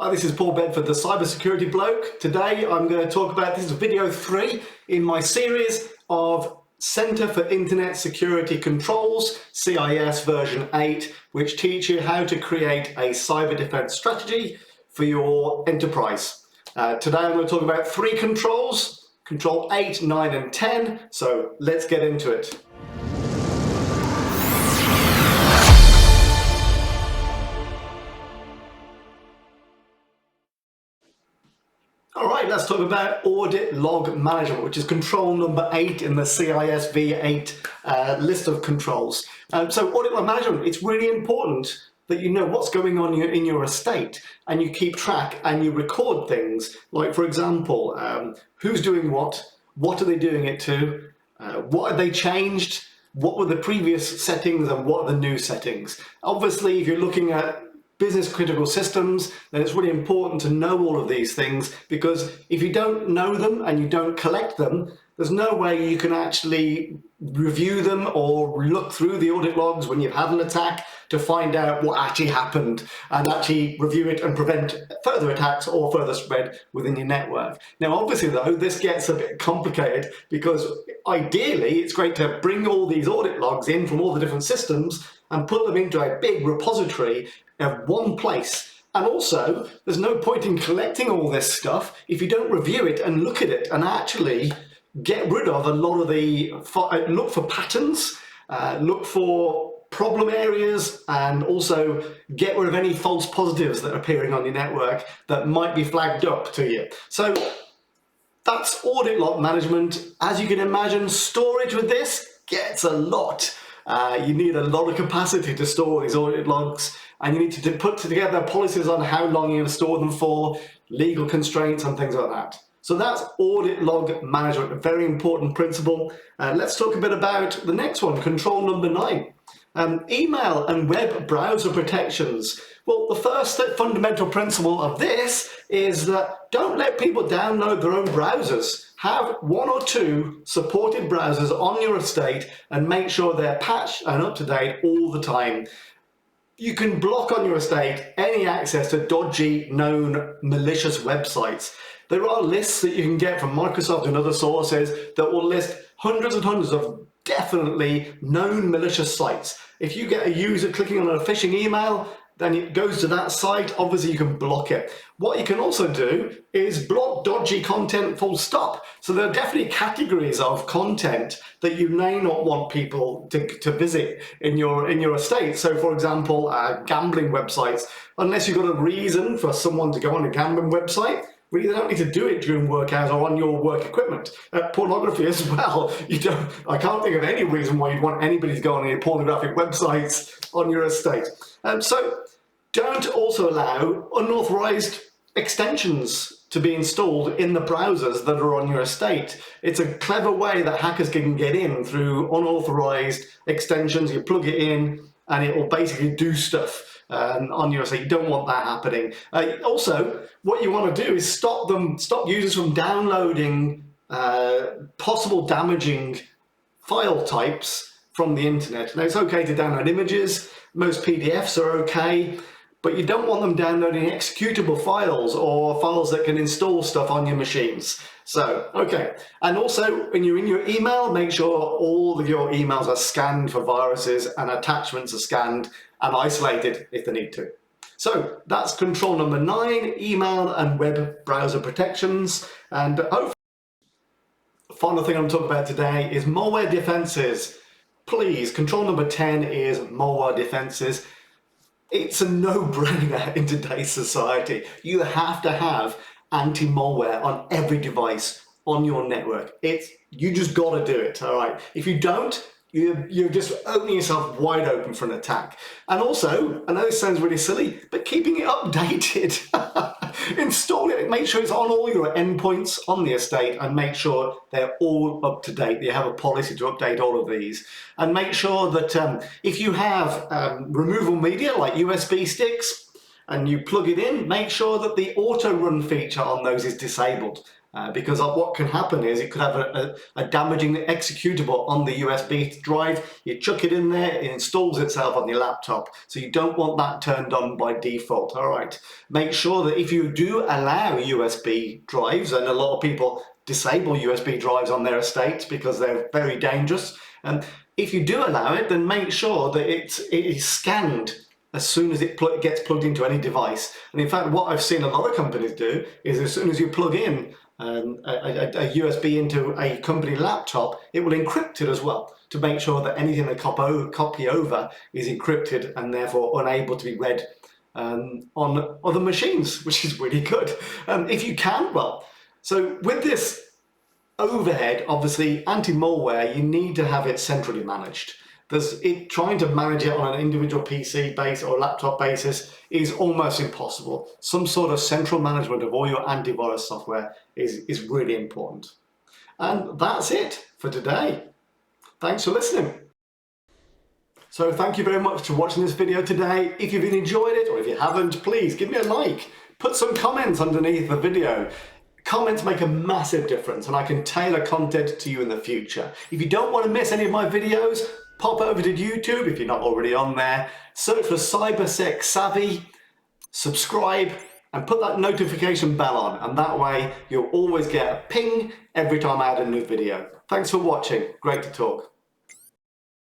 Hi, this is Paul Bedford, the cybersecurity bloke. Today I'm going to talk about, this is video 3 in my series of Centre for Internet Security Controls, CIS version 8, which teach you how to create a cyber defense strategy for your enterprise. Today I'm going to talk about 3 controls, control 8, 9 and 10, so let's get into it. Alright, let's talk about audit log management, which is control number 8 in the CIS V8 list of controls. So audit log management, it's really important that you know what's going on in your estate and you keep track and you record things. Like, for example, who's doing what are they doing it to, what have they changed, what were the previous settings and what are the new settings. Obviously, if you're looking at business critical systems, then it's really important to know all of these things, because if you don't know them and you don't collect them, there's no way you can actually review them or look through the audit logs when you've had an attack to find out what actually happened and actually review it and prevent further attacks or further spread within your network. Now, obviously though, this gets a bit complicated because ideally it's great to bring all these audit logs in from all the different systems and put them into a big repository of one place. And also, there's no point in collecting all this stuff if you don't review it and look at it and actually get rid of a lot of the, look for patterns, look for problem areas, and also get rid of any false positives that are appearing on your network that might be flagged up to you. So that's audit log management. As you can imagine, storage with this gets a lot. You need a lot of capacity to store these audit logs, and you need to put together policies on how long you're going to store them for, legal constraints and things like that. So that's audit log management, a very important principle. Let's talk a bit about the next one, control number 9. Email and web browser protections. Well, the first fundamental principle of this is that don't let people download their own browsers. Have 1 or 2 supported browsers on your estate and make sure they're patched and up to date all the time. You can block on your estate any access to dodgy, known, malicious websites. There are lists that you can get from Microsoft and other sources that will list hundreds and hundreds of definitely known malicious sites. If you get a user clicking on a phishing email, then it goes to that site, obviously you can block it. What you can also do is block dodgy content full stop. So there are definitely categories of content that you may not want people to visit in your estate. So for example, gambling websites, unless you've got a reason for someone to go on a gambling website, well, you don't need to do it during work hours or on your work equipment. Pornography as well. I can't think of any reason why you'd want anybody to go on any pornographic websites on your estate. So don't also allow unauthorized extensions to be installed in the browsers that are on your estate. It's a clever way that hackers can get in through unauthorized extensions. You plug it in and it will basically do stuff on your estate. You don't want that happening. Also, what you want to do is stop users from downloading possible damaging file types from the internet. Now, it's okay to download images. Most PDFs are okay, but you don't want them downloading executable files or files that can install stuff on your machines. So, okay. And also, when you're in your email, make sure all of your emails are scanned for viruses and attachments are scanned and isolated if they need to. So that's control number 9, email and web browser protections. And hopefully, the final thing I'm talking about today is malware defenses. Please, control number 10 is malware defenses. It's a no-brainer in today's society. You have to have anti-malware on every device on your network. You just got to do it, all right? If you don't, you're just opening yourself wide open for an attack. And also, I know this sounds really silly, but keeping it updated. Install it, make sure it's on all your endpoints on the estate and make sure they're all up to date. You have a policy to update all of these. And make sure that if you have removal media like USB sticks and you plug it in, make sure that the auto run feature on those is disabled. because what can happen is it could have a damaging executable on the USB drive. You chuck it in there, it installs itself on your laptop. So you don't want that turned on by default. All right. Make sure that if you do allow USB drives, and a lot of people disable USB drives on their estates because they're very dangerous. If you do allow it, then make sure that it is scanned as soon as it gets plugged into any device. And in fact, what I've seen a lot of companies do is as soon as you plug in a USB into a company laptop, it will encrypt it as well to make sure that anything they copy over is encrypted and therefore unable to be read on other machines, which is really good. If you can, well, so with this overhead, obviously anti-malware, you need to have it centrally managed. Trying to manage it on an individual PC base or laptop basis is almost impossible. Some sort of central management of all your antivirus software is really important. And that's it for today. Thanks for listening. So thank you very much for watching this video today. If you've enjoyed it, or if you haven't, please give me a like. Put some comments underneath the video. Comments make a massive difference, and I can tailor content to you in the future. If you don't want to miss any of my videos, pop over to YouTube if you're not already on there, search for CyberSec Savvy, subscribe, and put that notification bell on, and that way you'll always get a ping every time I add a new video. Thanks for watching. Great to talk.